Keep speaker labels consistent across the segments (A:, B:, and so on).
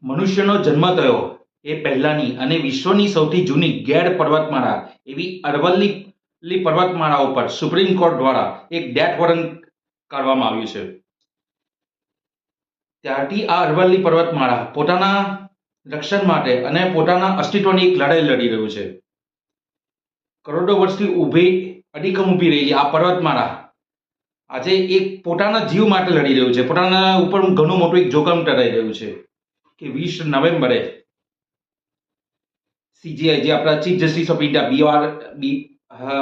A: મનુષ્યનો જન્મ થયો એ પહેલાની અને વિશ્વની સૌથી જૂની ગેડ પર્વતમાળા એવી અરવલ્લી પર્વતમાળા ઉપર સુપ્રીમ કોર્ટ દ્વારા એક ડેથ વોરંટ કાઢવામાં આવ્યું છે. ત્યારથી આ અરવલ્લી પર્વતમાળા પોતાના રક્ષણ માટે અને પોતાના અસ્તિત્વની એક લડાઈ લડી રહ્યું છે. કરોડો વર્ષથી અડીખમ ઊભી રહેલી આ પર્વતમાળા આજે એક પોતાના જીવ માટે લડી રહ્યું છે. પોતાના ઉપર ઘણું મોટું એક જોખમ ટળાઈ રહ્યું છે કે 20 નવેમ્બરે સીજીઆઈ જે આપણા chief justice of India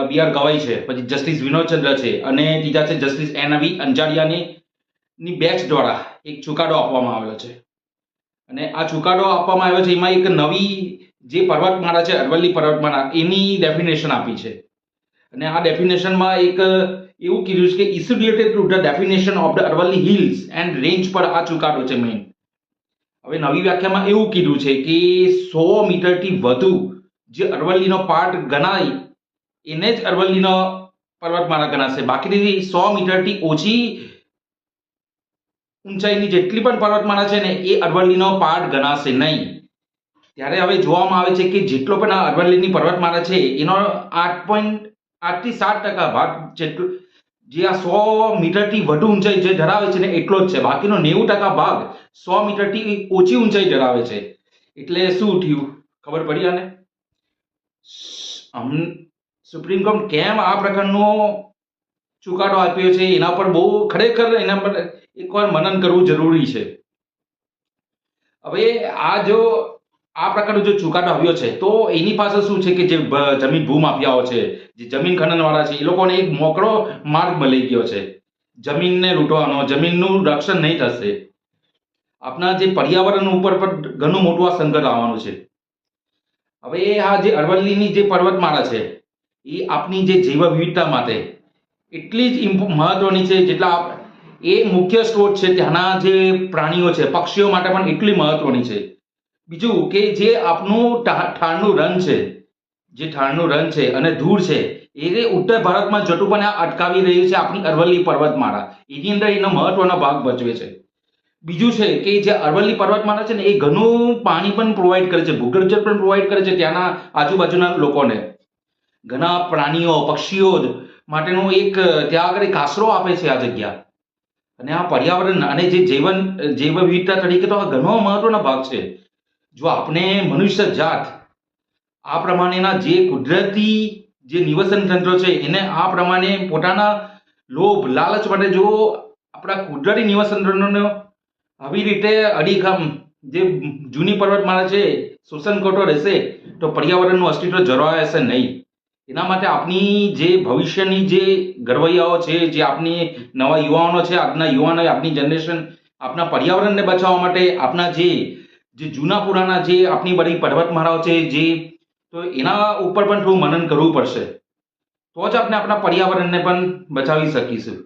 A: B R Gavai છે, પછી જસ્ટિસ વિનોદ ચંદ્ર છે અને ત્રીજા છે જસ્ટિસ એન.વી. અંજારિયાની બેચ દ્વારા એક ચુકાદો આપવામાં આવ્યો છે. અને આ ચુકાદો આપવામાં આવ્યો છે એમાં એક નવી જે પર્વતમાળા છે અરવલ્લી પર્વતમાળા એની ડેફિનેશન આપી છે. અને આ ડેફિનેશનમાં એક એવું કીધું છે કે issue related to the definition of the Aravalli hills and range પર આ ચુકાદો છે મેઇન. હવે નવી વ્યાખ્યામાં એવું કીધું છે કે 100 મીટરથી વધુ જે અરવલ્લીનો પાર્ટ ગણાય એને જ અરવલ્લીનો પર્વતમાળા ગણાશે. બાકીની 100 મીટરથી ઓછી ઊંચાઈની જેટલી પણ પર્વતમાળા છે ને એ અરવલ્લીનો પાર્ટ ગણાશે નહીં. ત્યારે હવે જોવામાં આવે છે કે જેટલો પણ આ અરવલ્લીની પર્વતમાળા છે એનો 8.8 થી 7% ભાગ જેટલો જે આ 100 મીટરથી વધુ ઊંચાઈ જે ધરાવે છે ને એટલો જ છે. બાકીનો 90% ભાગ 100 મીટરથી ઓછી ઊંચાઈ ધરાવે છે. એટલે શું થયું ખબર પડી? આને સુપ્રીમ કોર્ટ કેમ આ પ્રકારનો ચુકાદો આપ્યો છે એના પર બહુ ખરેખર એના પર એકવાર મનન કરવું જરૂરી છે. હવે આ જો આ પ્રકારનો જો ચુકાદો આવ્યો છે તો એની પાસે શું છે કે જે જમીન ભૂમાફિયાઓ છે, જે જમીન ખનનવાળા છે, એ લોકોને એક મોકળો માર્ગ મળી ગયો છે જમીનને લૂંટવાનો. જમીનનું રક્ષણ નહીં થશે. આપણા જે પર્યાવરણ ઉપર પણ ઘણું મોટું આ સંકટ આવવાનું છે. હવે આ જે અરવલ્લીની જે પર્વતમાળા છે એ આપની જે જૈવ વિવિધતા માટે એટલી જ મહત્વની છે જેટલા એ મુખ્ય સ્ત્રોત છે. ત્યાંના જે પ્રાણીઓ છે, પક્ષીઓ માટે પણ એટલી મહત્વની છે. બીજું કે જે આપનું ઠારનું રન છે, જે ઠારનું રન છે અને ધૂળ છે એ ઉત્તર ભારતમાં જતું પણ આ અટકાવી રહ્યું છે આપણી અરવલ્લી પર્વતમાળા. એની અંદર એનો મહત્વનો ભાગ ભજવે છે. બીજું છે કે જે અરવલ્લી પર્વતમાળા છે ને એ ઘણું પાણી પણ પ્રોવાઈડ કરે છે, ભૂગર્ભ જળ પણ પ્રોવાઈડ કરે છે ત્યાંના આજુબાજુના લોકોને. ઘણા પ્રાણીઓ, પક્ષીઓ માટેનો એક ત્યાં આગળ એક આશરો આપે છે આ જગ્યા. અને આ પર્યાવરણ અને જે જૈવ વિવિધતા તરીકે તો આ ઘણો મહત્વનો ભાગ છે. જો આપણે મનુષ્ય જાત આ પ્રમાણેના જે કુદરતી જે નિવસન તંત્રો છે એને આ પ્રમાણે પોતાના લોભ લાલચ માટે જો આપણા કુદરતી નિવસન તંત્રોનો આવી રીતે અડીખમ જે જૂની પર્વતમાળા છે શોષણ કરતો રહેશે તો પર્યાવરણનું અસ્તિત્વ જળવાય હશે નહીં. એના માટે આપણી જે ભવિષ્યની જે ઘરવૈયાઓ છે, જે આપણી નવા યુવાનો છે, આજના યુવાનો, આપણી જનરેશન આપણા પર્યાવરણને બચાવવા માટે આપણા જે જૂના પુરાના જે આપણી બધી પર્વતમાળાઓ છે જે તો એના ઉપર પણ થોડું મનન કરવું પડશે. તો જ આપણે આપણા પર્યાવરણને પણ બચાવી શકીશું.